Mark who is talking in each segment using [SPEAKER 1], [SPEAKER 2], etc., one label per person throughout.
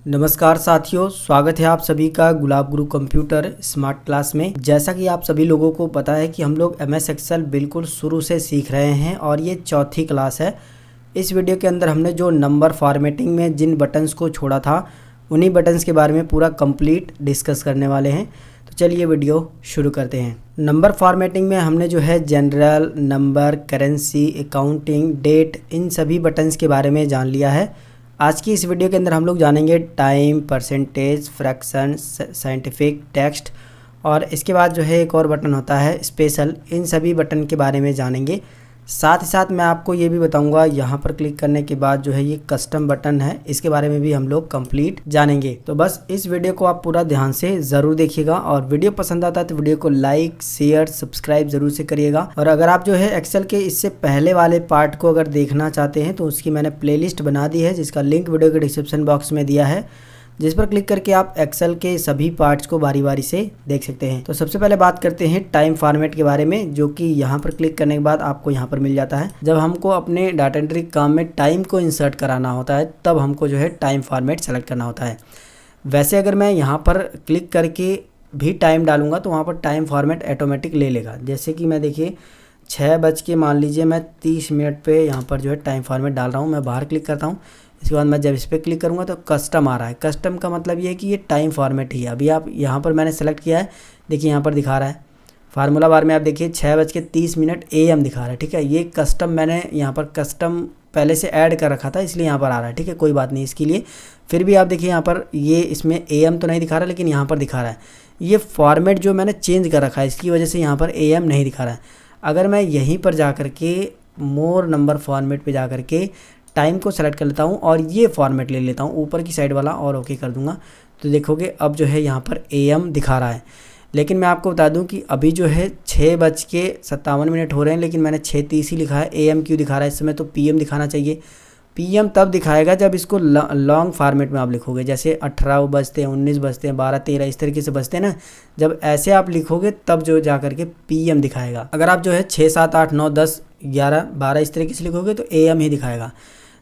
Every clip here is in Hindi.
[SPEAKER 1] नमस्कार साथियों, स्वागत है आप सभी का गुलाब गुरु कंप्यूटर स्मार्ट क्लास में। जैसा कि आप सभी लोगों को पता है कि हम लोग MS एक्सेल बिल्कुल शुरू से सीख रहे हैं और ये चौथी क्लास है। इस वीडियो के अंदर हमने जो नंबर फॉर्मेटिंग में जिन बटन्स को छोड़ा था उन्हीं बटन्स के बारे में पूरा कंप्लीट डिस्कस करने वाले हैं। तो चलिए वीडियो शुरू करते हैं। नंबर फॉर्मेटिंग में हमने जो है general, number, currency, accounting, date, इन सभी बटन्स के बारे में जान लिया है। आज की इस वीडियो के अंदर हम लोग जानेंगे time, percentage, fraction, scientific, text और इसके बाद जो है एक और बटन होता है स्पेशल। इन सभी बटन के बारे में जानेंगे। साथ ही साथ मैं आपको ये भी बताऊंगा यहाँ पर क्लिक करने के बाद जो है ये कस्टम बटन है, इसके बारे में भी हम लोग कंप्लीट जानेंगे। तो बस इस वीडियो को आप पूरा ध्यान से ज़रूर देखिएगा और वीडियो पसंद आता है तो वीडियो को लाइक, शेयर, सब्सक्राइब ज़रूर से करिएगा। और अगर आप जो है एक्सेल के इससे पहले वाले पार्ट को अगर देखना चाहते हैं तो उसकी मैंने प्लेलिस्ट बना दी है, जिसका लिंक वीडियो के डिस्क्रिप्शन बॉक्स में दिया है, जिस पर क्लिक करके आप एक्सेल के सभी पार्ट्स को बारी बारी से देख सकते हैं। तो सबसे पहले बात करते हैं टाइम फॉर्मेट के बारे में, जो कि यहाँ पर क्लिक करने के बाद आपको यहाँ पर मिल जाता है। जब हमको अपने डाटा एंट्री काम में टाइम को इंसर्ट कराना होता है तब हमको जो है टाइम फॉर्मेट सेलेक्ट करना होता है। वैसे अगर मैं यहाँ पर क्लिक करके भी टाइम डालूंगा तो वहाँ पर टाइम फॉर्मेट ऑटोमेटिक ले लेगा। जैसे कि मैं देखिए 6 मान लीजिए मैं 30 मिनट पे यहाँ पर जो है टाइम फॉर्मेट डाल रहा हूँ। मैं बाहर क्लिक करता हूँ, इसके बाद मैं जब इस पर क्लिक करूँगा तो कस्टम आ रहा है। कस्टम का मतलब ये है कि ये टाइम फॉर्मेट ही है। अभी आप यहाँ पर मैंने सेलेक्ट किया है, देखिए यहाँ पर दिखा रहा है फार्मूला बार में, आप देखिए 6:30 AM दिखा रहा है। ठीक है, ये कस्टम मैंने यहाँ पर कस्टम पहले से ऐड कर रखा था इसलिए यहाँ पर आ रहा है। ठीक है, कोई बात नहीं इसके लिए। फिर भी आप देखिए यहाँ पर ये इसमें AM तो नहीं दिखा रहा, लेकिन यहाँ पर दिखा रहा है। ये फॉर्मेट जो मैंने चेंज कर रखा है इसकी वजह से यहाँ पर AM नहीं दिखा रहा है। अगर मैं यहीं पर जा कर के मोर नंबर फॉर्मेट पे जा कर के टाइम को सेलेक्ट कर लेता हूँ और ये फॉर्मेट ले लेता हूँ ऊपर की साइड वाला और ओके कर दूंगा, तो देखोगे अब जो है यहाँ पर AM दिखा रहा है। लेकिन मैं आपको बता दूं कि अभी जो है 6:57 हो रहे हैं, लेकिन मैंने 6:30 ही लिखा है। AM क्यों दिखा रहा है इस समय? तो PM दिखाना चाहिए। PM तब दिखाएगा जब इसको लॉन्ग फॉर्मेट में आप लिखोगे, जैसे 18 बजते हैं, 19 बजते हैं, 12, 13 इस तरीके से बजते हैं ना। जब ऐसे आप लिखोगे तब जो जा करके PM दिखाएगा। अगर आप जो है 6, 7, 8, 9, 10, 11, 12 इस तरीके से लिखोगे तो AM ही दिखाएगा।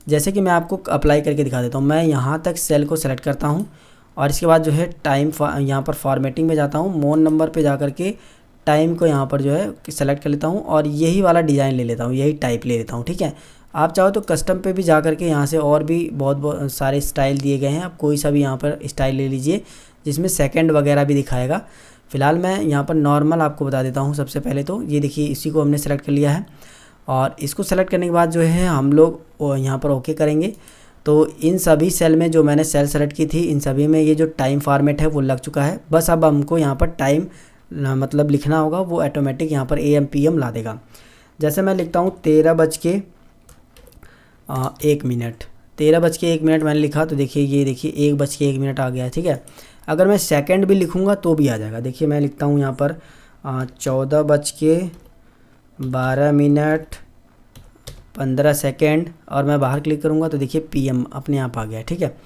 [SPEAKER 1] जैसे कि मैं आपको अप्लाई करके दिखा देता हूँ। मैं यहाँ तक सेल को सेलेक्ट करता हूँ और इसके बाद जो है टाइम यहाँ पर फॉर्मेटिंग में जाता हूँ। मोर नंबर पे जा कर के टाइम को यहाँ पर जो है सेलेक्ट कर लेता हूँ और यही वाला डिज़ाइन ले लेता हूँ, यही टाइप ले लेता हूँ। ठीक है, आप चाहो तो कस्टम पे भी जा कर के यहाँ से और भी बहुत सारे स्टाइल दिए गए हैं, आप कोई सा भी यहाँ पर स्टाइल ले लीजिए जिसमें सेकंड वगैरह भी दिखाएगा। फिलहाल मैं यहाँ पर नॉर्मल आपको बता देता हूँ। सबसे पहले तो ये देखिए, इसी को हमने सेलेक्ट कर लिया है और इसको सेलेक्ट करने के बाद जो है हम लोग यहाँ पर ओके करेंगे। तो इन सभी सेल में जो मैंने सेल सेलेक्ट की थी इन सभी में ये जो टाइम फॉर्मेट है वो लग चुका है। बस अब हमको यहाँ पर टाइम मतलब लिखना होगा, वो ऑटोमेटिक यहाँ पर AM PM ला देगा। जैसे मैं लिखता हूँ 13:01 13:01 मैंने लिखा तो देखिए ये देखिए 1:01 आ गया है। ठीक है, अगर मैं सेकंड भी लिखूँगा तो भी आ जाएगा। देखिए मैं लिखता हूँ यहाँ पर 14:12:15 और मैं बाहर क्लिक करूँगा तो देखिए PM अपने आप आ गया है। ठीक है,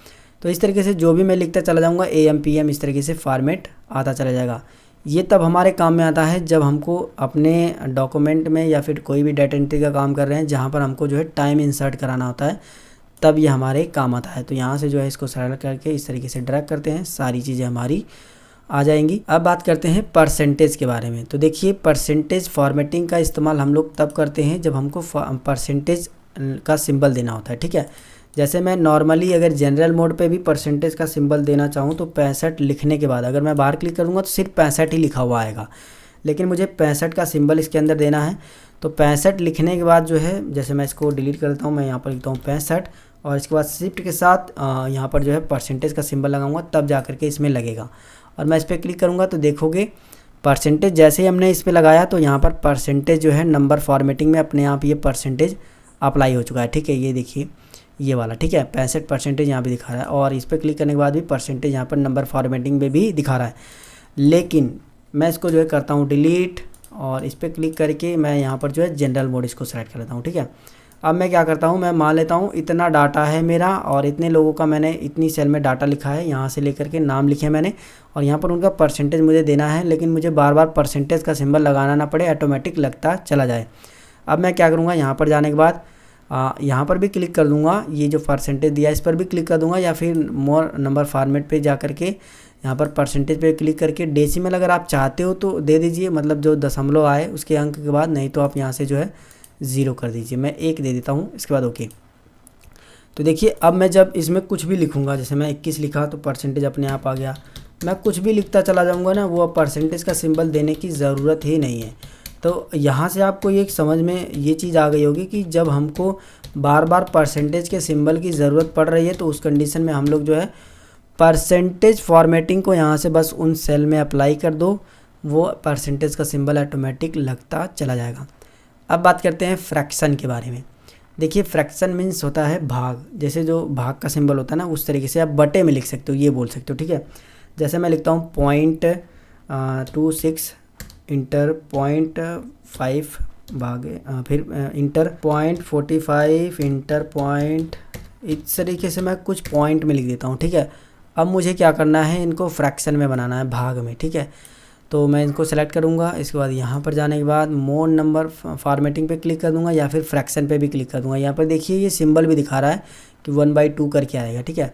[SPEAKER 1] तो इस तरीके से जो भी मैं लिखता चला जाऊँगा AM PM इस तरीके से फॉर्मेट आता चला जाएगा। ये तब हमारे काम में आता है जब हमको अपने डॉक्यूमेंट में या फिर कोई भी डाटा एंट्री का काम कर रहे हैं जहाँ पर हमको जो है टाइम इंसर्ट कराना होता है, तब ये हमारे काम आता है। तो यहाँ से जो है इसको सेलेक्ट करके इस तरीके से ड्रैग करते हैं, सारी चीज़ें हमारी आ जाएंगी। अब बात करते हैं परसेंटेज के बारे में। तो देखिए परसेंटेज फॉर्मेटिंग का इस्तेमाल हम लोग तब करते हैं जब हमको परसेंटेज का सिंबल देना होता है। ठीक है, जैसे मैं नॉर्मली अगर जनरल मोड पे भी परसेंटेज का सिंबल देना चाहूँ तो 65 लिखने के बाद अगर मैं बाहर क्लिक करूँगा तो सिर्फ 65 ही लिखा हुआ आएगा, लेकिन मुझे 65 का सिंबल इसके अंदर देना है। तो 65 लिखने के बाद जो है, जैसे मैं इसको डिलीट कर देता हूँ, मैं यहाँ पर लिखता हूँ 65 और इसके बाद शिफ्ट के साथ यहाँ पर जो है परसेंटेज का सिंबल लगाऊंगा, तब जा करके इसमें लगेगा। और मैं इस पर क्लिक करूँगा तो देखोगे परसेंटेज जैसे ही हमने इस पर लगाया तो यहाँ पर परसेंटेज जो है नंबर फॉर्मेटिंग में अपने आप ये परसेंटेज अप्लाई हो चुका है। ठीक है, ये देखिए ये वाला। ठीक है, 65% यहाँ पे दिखा रहा है और इस पर क्लिक करने के बाद भी परसेंटेज यहाँ पर नंबर फॉर्मेटिंग में भी दिखा रहा है। लेकिन मैं इसको जो है करता हूँ डिलीट और इस पर क्लिक करके मैं यहाँ पर जो है जनरल मोड इसको सेलेक्ट कर लेता हूँ। ठीक है, अब मैं क्या करता हूँ, मैं मान लेता हूँ इतना डाटा है मेरा और इतने लोगों का मैंने इतनी सेल में डाटा लिखा है, यहाँ से लेकर के नाम लिखे मैंने और यहाँ पर उनका परसेंटेज मुझे देना है, लेकिन मुझे बार बार परसेंटेज का सिंबल लगाना ना पड़े, ऑटोमेटिक लगता चला जाए। अब मैं क्या करूँगा, यहाँ पर जाने के बाद यहाँ पर भी क्लिक कर दूंगा, ये जो परसेंटेज दिया है इस पर भी क्लिक कर दूंगा, या फिर मोर नंबर फॉर्मेट पे जा करके यहाँ पर परसेंटेज पे क्लिक करके डेसिमल अगर आप चाहते हो तो दे दीजिए, मतलब जो दशमलव आए उसके अंक के बाद, नहीं तो आप यहाँ से जो है 0 कर दीजिए। मैं 1 दे देता हूँ, इसके बाद ओके। तो देखिए अब मैं जब इसमें कुछ भी लिखूँगा, जैसे मैं 21 लिखा तो परसेंटेज अपने आप आ गया। मैं कुछ भी लिखता चला जाऊँगा ना, वो परसेंटेज का सिंबल देने की ज़रूरत ही नहीं है। तो यहाँ से आपको ये समझ में ये चीज़ आ गई होगी कि जब हमको बार बार परसेंटेज के सिंबल की ज़रूरत पड़ रही है तो उस कंडीशन में हम लोग जो है परसेंटेज फॉर्मेटिंग को यहाँ से बस उन सेल में अप्लाई कर दो, वो परसेंटेज का सिंबल ऑटोमेटिक लगता चला जाएगा। अब बात करते हैं फ्रैक्शन के बारे में। देखिए फ्रैक्शन मीन्स होता है भाग, जैसे जो भाग का सिंबल होता है ना उस तरीके से आप बटे में लिख सकते हो, ये बोल सकते हो, ठीक है। जैसे मैं लिखता हूँ 0.26 इंटर 0.5 भागे फिर इंटर 0.45 इंटर पॉइंट, इस तरीके से मैं कुछ पॉइंट में लिख देता हूँ, ठीक है। अब मुझे क्या करना है, इनको फ्रैक्शन में बनाना है, भाग में, ठीक है। तो मैं इनको सेलेक्ट करूँगा, इसके बाद यहाँ पर जाने के बाद मोर नंबर फॉर्मेटिंग पे क्लिक कर दूँगा या फिर फ्रैक्शन पे भी क्लिक कर दूँगा। यहाँ पर देखिए ये सिंबल भी दिखा रहा है कि 1/2 करके आएगा, ठीक है।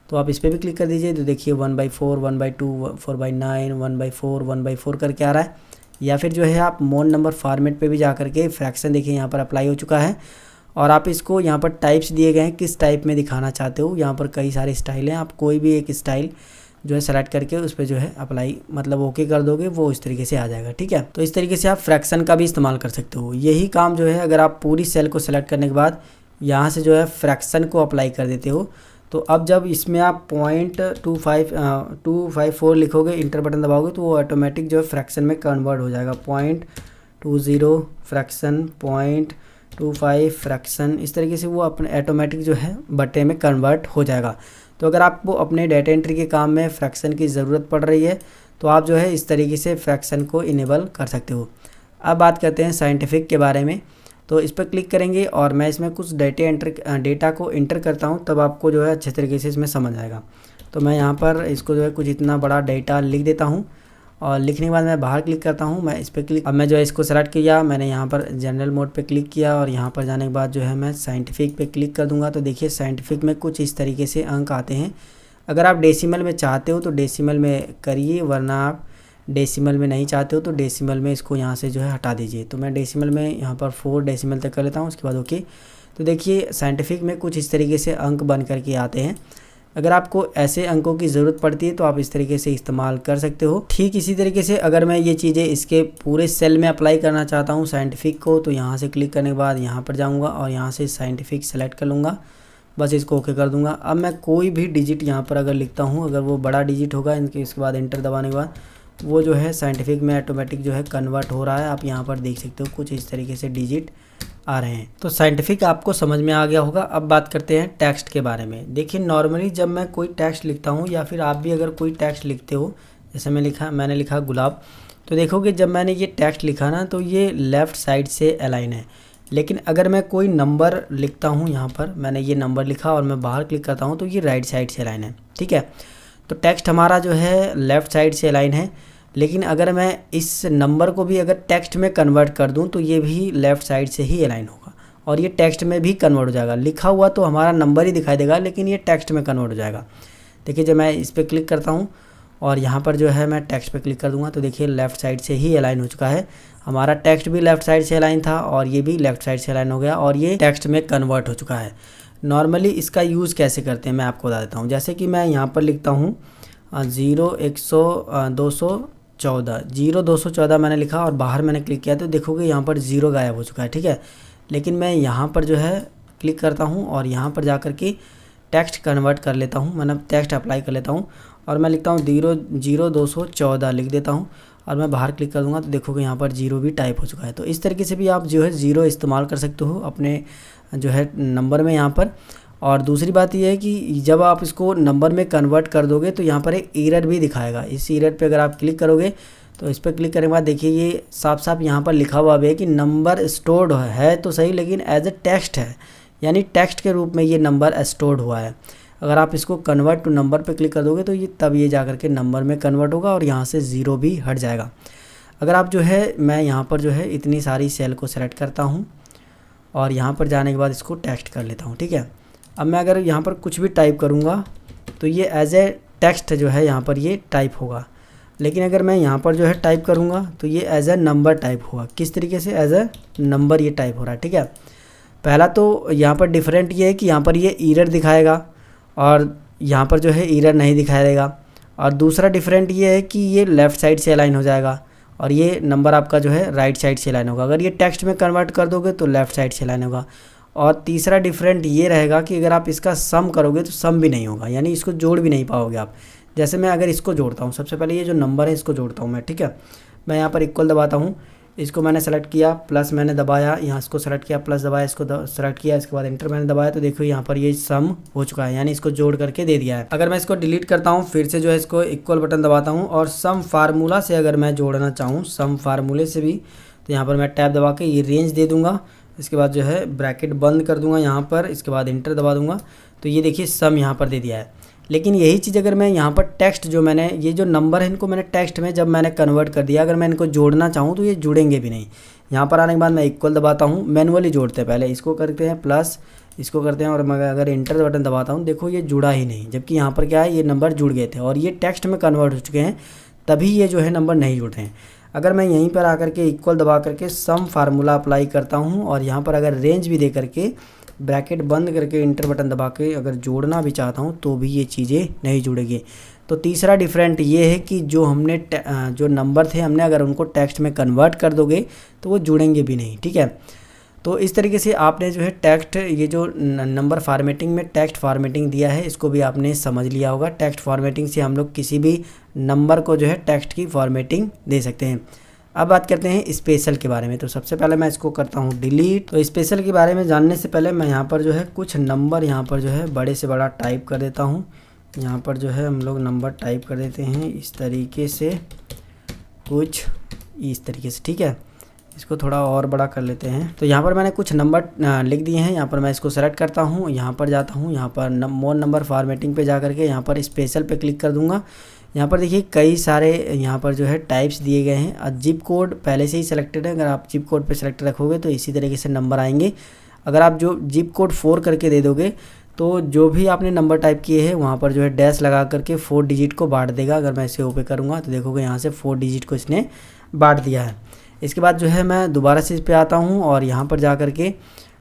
[SPEAKER 1] तो आप इस पर भी क्लिक कर दीजिए, तो देखिए 1/4 1/2 4/9 1/4 1/4 करके आ रहा है। या फिर जो है आप मोर नंबर फॉर्मेट पे भी जा करके फ्रैक्शन देखिए यहाँ पर अप्लाई हो चुका है। और आप इसको यहाँ पर टाइप्स दिए गए हैं, किस टाइप में दिखाना चाहते हो, यहाँ पर कई सारे स्टाइल हैं, आप कोई भी एक स्टाइल जो है सेलेक्ट करके उस पर जो है अप्लाई मतलब ओके कर दोगे, वो इस तरीके से आ जाएगा, ठीक है। तो इस तरीके से आप फ्रैक्शन का भी इस्तेमाल कर सकते हो। यही काम जो है अगर आप पूरी सेल को सेलेक्ट करने के बाद यहाँ से जो है फ्रैक्शन को अप्लाई कर देते हो, तो अब जब इसमें आप 0.254 लिखोगे, इंटर बटन दबाओगे, तो वो ऑटोमेटिक जो है फ्रैक्शन में कन्वर्ट हो जाएगा। 0.20 फ्रैक्शन 0.25 फ्रैक्शन, इस तरीके से वो अपने ऑटोमेटिक जो है बटे में कन्वर्ट हो जाएगा। तो अगर आपको अपने डाटा एंट्री के काम में फ्रैक्शन की ज़रूरत पड़ रही है तो आप जो है इस तरीके से फ्रैक्शन को इनेबल कर सकते हो। अब बात करते हैं साइंटिफिक के बारे में। तो इस पर क्लिक करेंगे और मैं इसमें कुछ डेटा को इंटर करता हूँ, तब आपको जो है अच्छे तरीके से इसमें समझ आएगा। तो मैं यहाँ पर इसको जो है कुछ इतना बड़ा डेटा लिख देता हूँ और लिखने के बाद मैं बाहर क्लिक करता हूँ। मैं इस पर क्लिक, अब मैं जो है इसको सेलेक्ट किया, मैंने यहाँ पर जनरल मोड पे क्लिक किया और यहाँ पर जाने के बाद जो है मैं साइंटिफिक पे क्लिक कर दूँगा। तो देखिए साइंटिफिक में कुछ इस तरीके से अंक आते हैं। अगर आप डेसिमल में चाहते हो तो डेसिमल में करिए, वरना आप डेसिमल में नहीं चाहते हो तो डेसिमल में इसको यहाँ से जो है हटा दीजिए। तो मैं डेसिमल में यहाँ पर 4 डेसिमल तक कर लेता हूँ, उसके बाद ओके। तो देखिए साइंटिफिक में कुछ इस तरीके से अंक बन करके आते हैं। अगर आपको ऐसे अंकों की ज़रूरत पड़ती है तो आप इस तरीके से इस्तेमाल कर सकते हो। ठीक इसी तरीके से अगर मैं ये चीज़ें इसके पूरे सेल में अप्लाई करना चाहता हूँ साइंटिफिक को, तो यहाँ से क्लिक करने के बाद यहाँ पर जाऊँगा और यहाँ से साइंटिफिक सेलेक्ट कर लूँगा, बस इसको ओके कर दूँगा। अब मैं कोई भी डिजिट यहाँ पर अगर लिखता हूँ, अगर वो बड़ा डिजिट होगा इनके, इसके बाद एंटर दबाने के बाद वो जो है साइंटिफिक में ऑटोमेटिक जो है कन्वर्ट हो रहा है। आप यहाँ पर देख सकते हो कुछ इस तरीके से डिजिट आ रहे हैं। तो साइंटिफिक आपको समझ में आ गया होगा। अब बात करते हैं टेक्स्ट के बारे में। देखिए नॉर्मली जब मैं कोई टेक्स्ट लिखता हूँ या फिर आप भी अगर कोई टेक्स्ट लिखते हो, जैसे मैंने लिखा गुलाब, तो देखोगे जब मैंने ये टेक्स्ट लिखा ना तो ये लेफ़्ट साइड से अलाइन है। लेकिन अगर मैं कोई नंबर लिखता हूँ, यहाँ पर मैंने ये नंबर लिखा और मैं बाहर क्लिक करता हूँ तो ये राइट साइड से अलाइन है, ठीक है। तो टेक्स्ट हमारा जो है लेफ़्ट साइड से अलाइन है। लेकिन अगर मैं इस नंबर को भी अगर टेक्स्ट में कन्वर्ट कर दूं तो ये भी लेफ़्ट साइड से ही अलाइन होगा और ये टेक्स्ट में भी कन्वर्ट हो जाएगा। लिखा हुआ तो हमारा नंबर ही दिखाई देगा, लेकिन ये टेक्स्ट में कन्वर्ट हो जाएगा। देखिए जब मैं इस पर क्लिक करता हूं और यहाँ पर जो है मैं टेक्स्ट पे क्लिक कर दूंगा तो देखिए लेफ़्ट साइड से ही अलाइन हो चुका है। हमारा टेक्स्ट भी लेफ़्ट साइड से अलाइन था और ये भी लेफ़्ट साइड से अलाइन हो गया और ये टेक्स्ट में कन्वर्ट हो चुका है। नॉर्मली इसका यूज़ कैसे करते हैं मैं आपको बता देता हूँ। जैसे कि मैं यहाँ पर लिखता हूँ 0 मैंने लिखा और बाहर मैंने क्लिक किया तो देखोगे यहाँ पर 0 गायब हो चुका है, ठीक है। लेकिन मैं यहाँ पर जो है क्लिक करता हूँ और यहाँ पर जा कर के टेक्स्ट कन्वर्ट कर लेता हूँ, मतलब टेक्स्ट अप्लाई कर लेता हूँ और मैं लिखता हूँ 0 लिख देता हूँ और मैं बाहर क्लिक कर दूँगा तो देखोगे यहाँ पर 0 भी टाइप हो चुका है। तो इस तरीके से भी आप जो है 0 इस्तेमाल कर सकते हो अपने जो है नंबर में यहाँ पर। और दूसरी बात यह है कि जब आप इसको नंबर में कन्वर्ट कर दोगे तो यहाँ पर एक एरर भी दिखाएगा। इस एरर पे अगर आप क्लिक करोगे तो इस पर क्लिक करने के बाद देखिए ये साफ साफ यहाँ पर लिखा हुआ भी है कि नंबर स्टोर्ड है तो सही, लेकिन एज ए टेक्स्ट है, यानी टेक्स्ट के रूप में ये नंबर स्टोर्ड हुआ है। अगर आप इसको कन्वर्ट टू नंबर पे क्लिक कर दोगे तो ये तब ये जा कर के नंबर में कन्वर्ट होगा और यहाँ से 0 भी हट जाएगा। अगर आप जो है मैं यहाँ पर जो है इतनी सारी सेल को सेलेक्ट करता हूँ और यहाँ पर जाने के बाद इसको टेक्स्ट कर लेता हूँ। ठीक है, अब मैं अगर यहाँ पर कुछ भी टाइप करूँगा तो ये एज ए टेक्स्ट जो है यहाँ पर ये टाइप होगा, लेकिन अगर मैं यहाँ पर जो है टाइप करूँगा तो ये एज ए नंबर टाइप होगा। किस तरीके से? एज ए नंबर ये टाइप हो रहा है। ठीक है, पहला तो यहाँ पर डिफरेंट ये है कि यहाँ पर ये एरर दिखाएगा और यहाँ पर जो है एरर नहीं दिखाई देगा। और दूसरा डिफरेंट ये है कि ये लेफ़्ट साइड से अलाइन हो जाएगा और ये नंबर आपका जो है राइट साइड से अलाइन होगा। अगर ये टेक्स्ट में कन्वर्ट कर दोगे तो लेफ़्ट साइड से अलाइन होगा। और तीसरा डिफरेंट ये रहेगा कि अगर आप इसका सम करोगे तो सम भी नहीं होगा, यानी इसको जोड़ भी नहीं पाओगे आप। जैसे मैं अगर इसको जोड़ता हूँ, सबसे पहले ये जो नंबर है इसको जोड़ता हूँ मैं। ठीक है, मैं यहाँ पर इक्वल दबाता हूँ, इसको मैंने सेलेक्ट किया, प्लस मैंने दबाया, यहाँ इसको सेलेक्ट किया, प्लस दबाया, इसको सेलेक्ट किया, इसके बाद एंटर मैंने दबाया, तो देखो यहाँ पर ये सम हो चुका है, यानी इसको जोड़ करके दे दिया है। अगर मैं इसको डिलीट करता हूँ, फिर से जो है इसको इक्वल बटन दबाता हूँ और सम फार्मूला से अगर मैं जोड़ना चाहूँ, सम फार्मूले से भी, तो यहाँ पर मैं टैब दबा के ये रेंज दे दूँगा, इसके बाद जो है ब्रैकेट बंद कर दूँगा यहाँ पर, इसके बाद एंटर दबा दूँगा, तो ये देखिए सम यहाँ पर दे दिया है। लेकिन यही चीज़ अगर मैं यहाँ पर टेक्स्ट जो मैंने ये जो नंबर है इनको मैंने टेक्स्ट में जब मैंने कन्वर्ट कर दिया, अगर मैं इनको जोड़ना चाहूँ तो ये जुड़ेंगे भी नहीं। यहाँ पर आने के बाद मैं इक्वल दबाता हूँ, मैनुअली जोड़ते हैं, पहले इसको करते हैं प्लस, इसको करते हैं और मैं अगर एंटर बटन दबाता हूँ, देखो ये जुड़ा ही नहीं, जबकि यहाँ पर क्या है ये नंबर जुड़ गए थे और ये टेक्स्ट में कन्वर्ट हो चुके हैं, तभी ये जो है नंबर नहीं जुड़ रहे हैं। अगर मैं यहीं पर आकर के इक्वल दबा करके सम फार्मूला अप्लाई करता हूँ और यहाँ पर अगर रेंज भी दे करके ब्रैकेट बंद करके इंटर बटन दबा के अगर जोड़ना भी चाहता हूँ तो भी ये चीज़ें नहीं जुड़ेगी। तो तीसरा डिफरेंट ये है कि जो हमने जो नंबर थे हमने अगर उनको टेक्स्ट में कन्वर्ट कर दोगे तो वो जुड़ेंगे भी नहीं। ठीक है, तो इस तरीके से आपने जो है टेक्स्ट, ये जो नंबर फॉर्मेटिंग में टेक्स्ट फॉर्मेटिंग दिया है इसको भी आपने समझ लिया होगा। टेक्स्ट फॉर्मेटिंग से हम लोग किसी भी नंबर को जो है टेक्स्ट की फॉर्मेटिंग दे सकते हैं। अब बात करते हैं स्पेशल के बारे में। तो सबसे पहले मैं इसको करता हूँ डिलीट। तो स्पेशल के बारे में जानने से पहले मैं यहाँ पर जो है कुछ नंबर यहाँ पर जो है बड़े से बड़ा टाइप कर देता हूँ। यहाँ पर जो है हम लोग नंबर टाइप कर देते हैं इस तरीके से, कुछ इस तरीके से। ठीक है, इसको थोड़ा और बड़ा कर लेते हैं। तो यहाँ पर मैंने कुछ नंबर लिख दिए हैं, यहाँ पर मैं इसको सेलेक्ट करता हूँ, यहाँ पर जाता हूँ, यहाँ पर मोर नंबर फॉर्मेटिंग पे जा करके यहाँ पर स्पेशल पे क्लिक कर दूँगा। यहाँ पर देखिए कई सारे यहाँ पर जो है टाइप्स दिए गए हैं। जिप कोड पहले से ही सिलेक्टेड है, अगर आप जिप कोड पे सिलेक्ट रखोगे तो इसी तरीके से नंबर आएंगे। अगर आप जो जिप कोड 4 करके दे दोगे तो जो भी आपने नंबर टाइप किए हैं वहाँ पर जो है डैश लगा करके 4 डिजिट को बांट देगा। अगर मैं इसे ओपन करूँगा तो देखोगे यहाँ से 4 डिजिट को इसने बांट दिया है। इसके बाद जो है मैं दोबारा से इस पर आता हूँ और यहाँ पर जा करके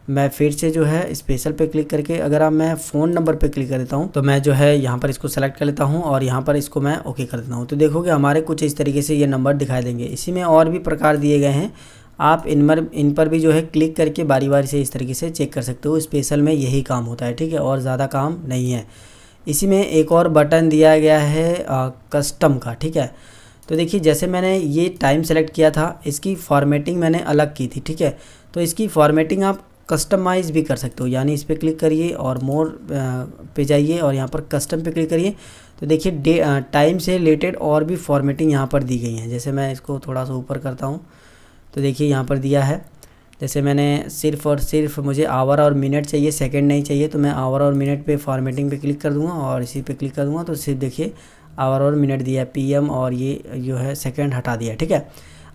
[SPEAKER 1] मैं फिर से जो है स्पेशल पे क्लिक करके अगर आप मैं फ़ोन नंबर पे क्लिक कर देता हूँ तो मैं जो है यहाँ पर इसको सेलेक्ट कर लेता हूँ और यहाँ पर इसको मैं ओके कर देता हूँ। तो देखोगे हमारे कुछ इस तरीके से ये नंबर दिखाई देंगे। इसी में और भी प्रकार दिए गए हैं, आप इन पर भी जो है क्लिक करके बारी बारी से इस तरीके से चेक कर सकते हो। स्पेशल में यही काम होता है, ठीक है, और ज़्यादा काम नहीं है। इसी में एक और बटन दिया गया है कस्टम का। ठीक है, तो देखिए जैसे मैंने ये टाइम सेलेक्ट किया था, इसकी फॉर्मेटिंग मैंने अलग की थी। ठीक है, तो इसकी फॉर्मेटिंग आप कस्टमाइज़ भी कर सकते हो, यानी इस पर क्लिक करिए और मोर पे जाइए और यहाँ पर कस्टम पे क्लिक करिए। तो देखिए टाइम से रिलेटेड और भी फॉर्मेटिंग यहाँ पर दी गई हैं। जैसे मैं इसको थोड़ा सा ऊपर करता हूँ तो देखिए यहाँ पर दिया है, जैसे मैंने सिर्फ और सिर्फ मुझे आवर और मिनट चाहिए, सेकंड नहीं चाहिए, तो मैं आवर और मिनट पे फॉर्मेटिंग पे क्लिक कर दूँगा और इसी पे क्लिक कर दूँगा तो सिर्फ देखिए आवर और मिनट दिया, पीएम और ये जो है सेकंड हटा दिया। ठीक है,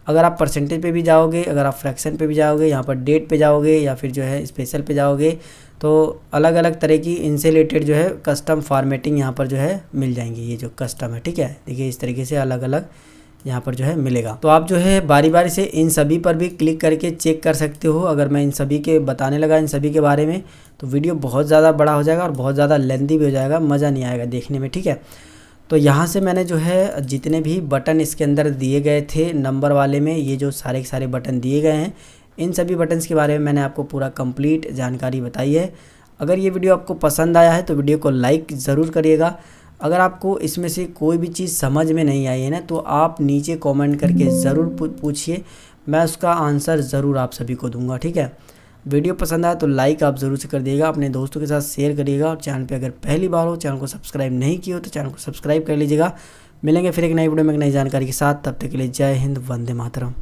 [SPEAKER 1] अगर आप परसेंटेज पे भी जाओगे, अगर आप फ्रैक्शन पे भी जाओगे, यहाँ पर डेट पे जाओगे या फिर जो है स्पेशल पे जाओगे तो अलग अलग तरह की इनसे रिलेटेड जो है कस्टम फॉर्मेटिंग यहाँ पर जो है मिल जाएंगी। ये जो कस्टम है, ठीक है, देखिए इस तरीके से अलग अलग यहाँ पर जो है मिलेगा। तो आप जो है बारी बारी से इन सभी पर भी क्लिक करके चेक कर सकते हो। अगर मैं इन सभी के बताने लगा इन सभी के बारे में तो वीडियो बहुत ज़्यादा बड़ा हो जाएगा और बहुत ज़्यादा लेंथी भी हो जाएगा, मज़ा नहीं आएगा देखने में। ठीक है, तो यहाँ से मैंने जो है जितने भी बटन इसके अंदर दिए गए थे नंबर वाले में, ये जो सारे के सारे बटन दिए गए हैं, इन सभी बटन्स के बारे में मैंने आपको पूरा कंप्लीट जानकारी बताई है। अगर ये वीडियो आपको पसंद आया है तो वीडियो को लाइक ज़रूर करिएगा। अगर आपको इसमें से कोई भी चीज़ समझ में नहीं आई है ना तो आप नीचे कमेंट करके ज़रूर पूछिए, मैं उसका आंसर ज़रूर आप सभी को दूंगा। ठीक है, वीडियो पसंद आया तो लाइक आप ज़रूर से कर दिएगा, अपने दोस्तों के साथ शेयर करिएगा और चैनल पे अगर पहली बार हो, चैनल को सब्सक्राइब नहीं किया हो तो चैनल को सब्सक्राइब कर लीजिएगा। मिलेंगे फिर एक नई वीडियो में एक नई जानकारी के साथ, तब तक के लिए जय हिंद, वंदे मातरम।